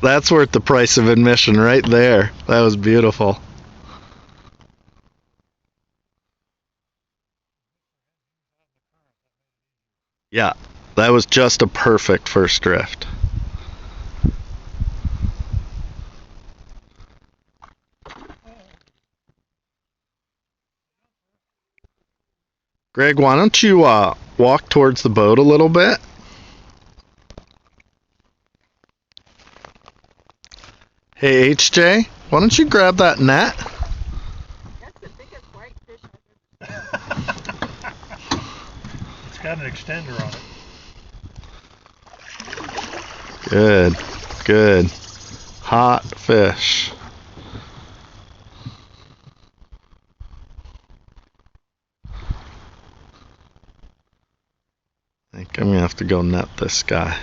That's worth the price of admission right there. That was beautiful. Yeah, that was just a perfect first drift. Greg, why don't you walk towards the boat a little bit? Hey, HJ, why don't you grab that net? That's the biggest whitefish It's got an extender on it. Good, good. Hot fish. I think I'm gonna have to go net this guy.